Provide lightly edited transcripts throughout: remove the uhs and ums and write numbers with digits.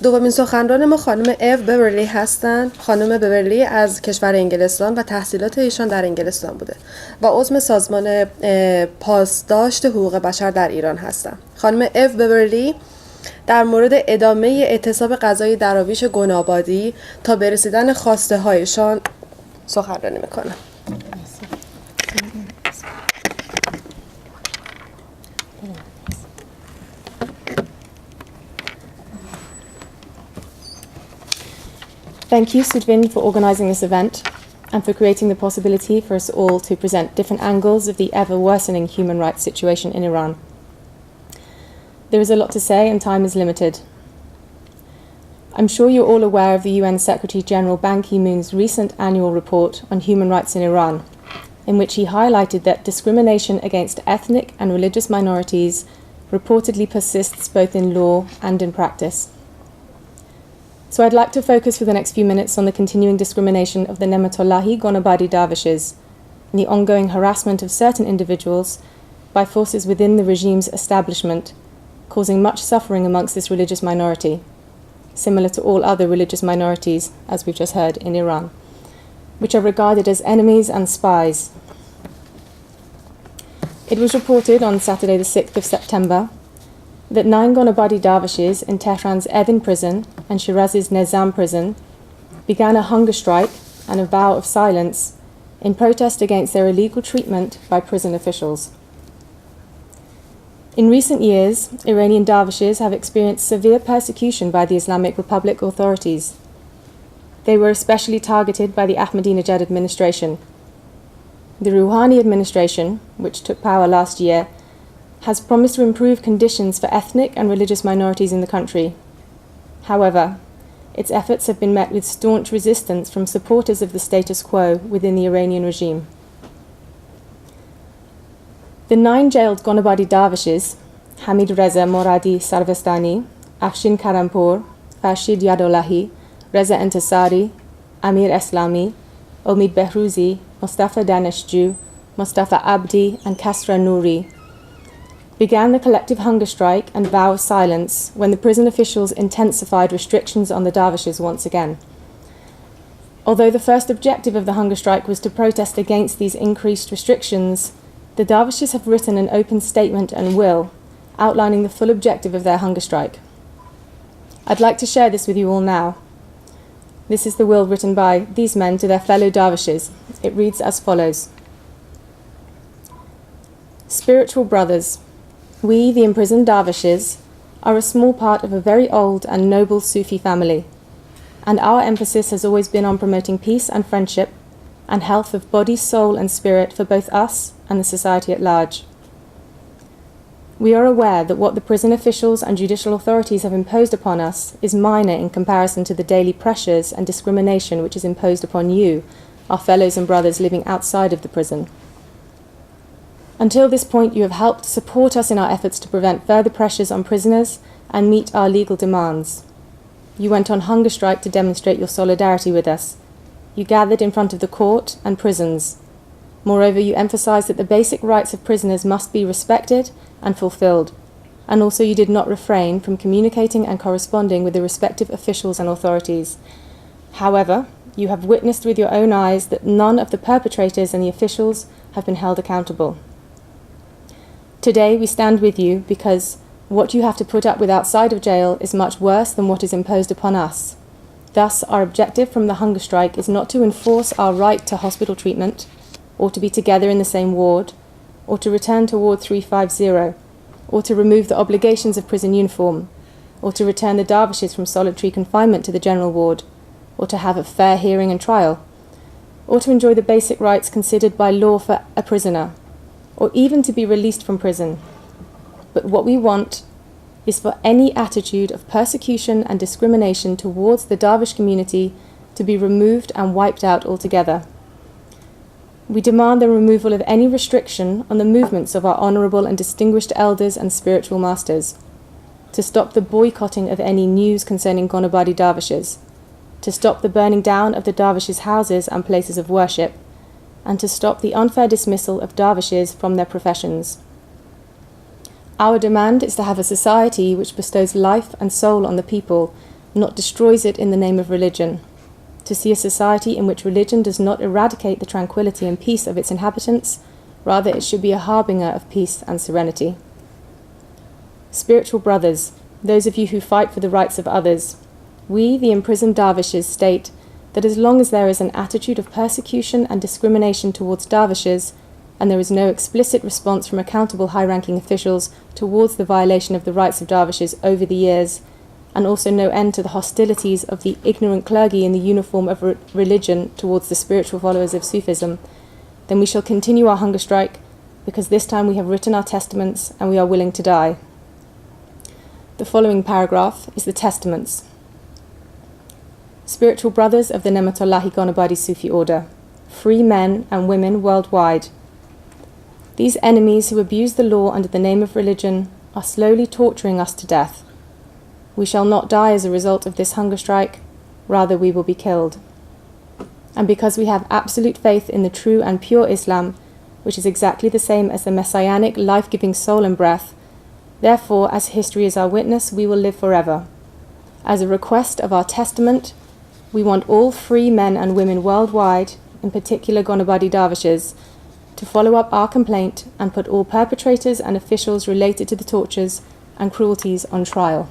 دومین سخنران ما خانم ایو بورلی هستند. خانم بورلی از کشور انگلستان و تحصیلات ایشان در انگلستان بوده و عضو سازمان پاسداشت حقوق بشر در ایران هستند. خانم ایو بورلی در مورد ادامه اعتصاب غدای دروایش گنابادی تا به رسیدن خواسته هایشان سخنرانی میکنه. Thank you, Südwind, for organising this event and for creating the possibility for us all to present different angles of the ever-worsening human rights situation in Iran. There is a lot to say and time is limited. I'm sure you're all aware of the UN Secretary-General Ban Ki-moon's recent annual report on human rights in Iran, in which he highlighted that discrimination against ethnic and religious minorities reportedly persists both in law and in practice. So I'd like to focus for the next few minutes on the continuing discrimination of the Nematollahi Ghanabadi dervishes and the ongoing harassment of certain individuals by forces within the regime's establishment, causing much suffering amongst this religious minority, similar to all other religious minorities, as we've just heard, in Iran, which are regarded as enemies and spies. It was reported on Saturday the 6th of September that 9 Ghanabadi dervishes in Tehran's Evin prison and Shiraz's Nizam prison began a hunger strike and a vow of silence in protest against their illegal treatment by prison officials. In recent years, Iranian dervishes have experienced severe persecution by the Islamic Republic authorities. They were especially targeted by the Ahmadinejad administration. The Rouhani administration, which took power last year, has promised to improve conditions for ethnic and religious minorities in the country. However, its efforts have been met with staunch resistance from supporters of the status quo within the Iranian regime. The 9 jailed Ghanabadi dervishes, Hamid Reza Moradi Sarvastani, Afshin Karampur, Farshid Yadolahi, Reza Entasari, Amir Eslami, Omid Behrouzi, Mustafa Daneshju, Mustafa Abdi, and Kasra Nouri, began the collective hunger strike and vow of silence when the prison officials intensified restrictions on the dervishes once again. Although the first objective of the hunger strike was to protest against these increased restrictions, the dervishes have written an open statement and will, outlining the full objective of their hunger strike. I'd like to share this with you all now. This is the will written by these men to their fellow dervishes. It reads as follows. Spiritual brothers, we, the imprisoned dervishes, are a small part of a very old and noble Sufi family, and our emphasis has always been on promoting peace and friendship and health of body, soul and spirit for both us and the society at large. We are aware that what the prison officials and judicial authorities have imposed upon us is minor in comparison to the daily pressures and discrimination which is imposed upon you, our fellows and brothers living outside of the prison. Until this point, you have helped support us in our efforts to prevent further pressures on prisoners and meet our legal demands. You went on hunger strike to demonstrate your solidarity with us. You gathered in front of the court and prisons. Moreover, you emphasized that the basic rights of prisoners must be respected and fulfilled, and also you did not refrain from communicating and corresponding with the respective officials and authorities. However, you have witnessed with your own eyes that none of the perpetrators and the officials have been held accountable. Today we stand with you because what you have to put up with outside of jail is much worse than what is imposed upon us. Thus, our objective from the hunger strike is not to enforce our right to hospital treatment, or to be together in the same ward, or to return to Ward 350, or to remove the obligations of prison uniform, or to return the dervishes from solitary confinement to the general ward, or to have a fair hearing and trial, or to enjoy the basic rights considered by law for a prisoner, or even to be released from prison. But what we want is for any attitude of persecution and discrimination towards the dervish community to be removed and wiped out altogether. We demand the removal of any restriction on the movements of our honourable and distinguished elders and spiritual masters, to stop the boycotting of any news concerning Ghanabadi dervishes, to stop the burning down of the dervishes' houses and places of worship, and to stop the unfair dismissal of dervishes from their professions. Our demand is to have a society which bestows life and soul on the people not destroys it in the name of religion, to see a society in which religion does not eradicate the tranquility and peace of its inhabitants, rather it should be a harbinger of peace and serenity. Spiritual brothers, those of you who fight for the rights of others, we, the imprisoned dervishes, state that as long as there is an attitude of persecution and discrimination towards dervishes, and there is no explicit response from accountable high-ranking officials towards the violation of the rights of dervishes over the years, and also no end to the hostilities of the ignorant clergy in the uniform of religion towards the spiritual followers of Sufism, then we shall continue our hunger strike, because this time we have written our testaments and we are willing to die. The following paragraph is the testaments. Spiritual brothers of the Nematollahi Ghanabadi Sufi order, free men and women worldwide. These enemies who abuse the law under the name of religion are slowly torturing us to death. We shall not die as a result of this hunger strike, rather we will be killed. And because we have absolute faith in the true and pure Islam, which is exactly the same as the messianic life-giving soul and breath, therefore, as history is our witness, we will live forever. As a request of our testament, we want all free men and women worldwide, in particular Ghanabadi dervishes, to follow up our complaint and put all perpetrators and officials related to the tortures and cruelties on trial.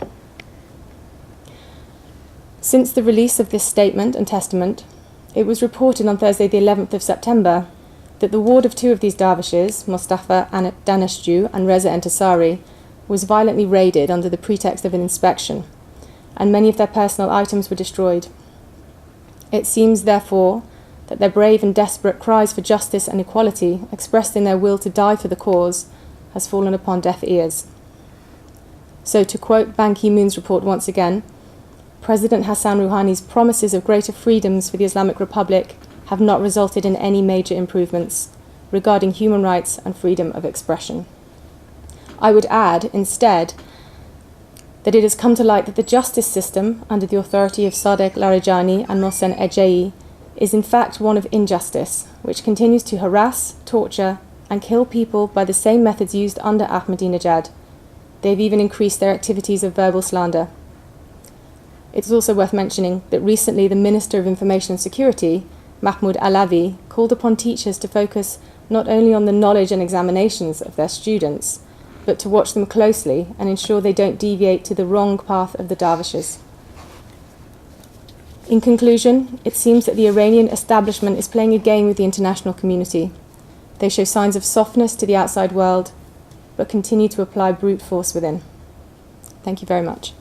Since the release of this statement and testament, it was reported on Thursday the 11th of September that the ward of two of these dervishes, Mustafa Daneshju and Reza Entasari, was violently raided under the pretext of an inspection, and many of their personal items were destroyed. It seems, therefore, that their brave and desperate cries for justice and equality, expressed in their will to die for the cause, has fallen upon deaf ears. So, to quote Ban Ki-moon's report once again, President Hassan Rouhani's promises of greater freedoms for the Islamic Republic have not resulted in any major improvements regarding human rights and freedom of expression. I would add, instead, that it has come to light that the justice system, under the authority of Sadegh Larijani and Mohsen Ejei, is in fact one of injustice, which continues to harass, torture, and kill people by the same methods used under Ahmadinejad. They've even increased their activities of verbal slander. It is also worth mentioning that recently the Minister of Information and Security, Mahmoud Alavi, called upon teachers to focus not only on the knowledge and examinations of their students, but to watch them closely and ensure they don't deviate to the wrong path of the dervishes. In conclusion, it seems that the Iranian establishment is playing a game with the international community. They show signs of softness to the outside world, but continue to apply brute force within. Thank you very much.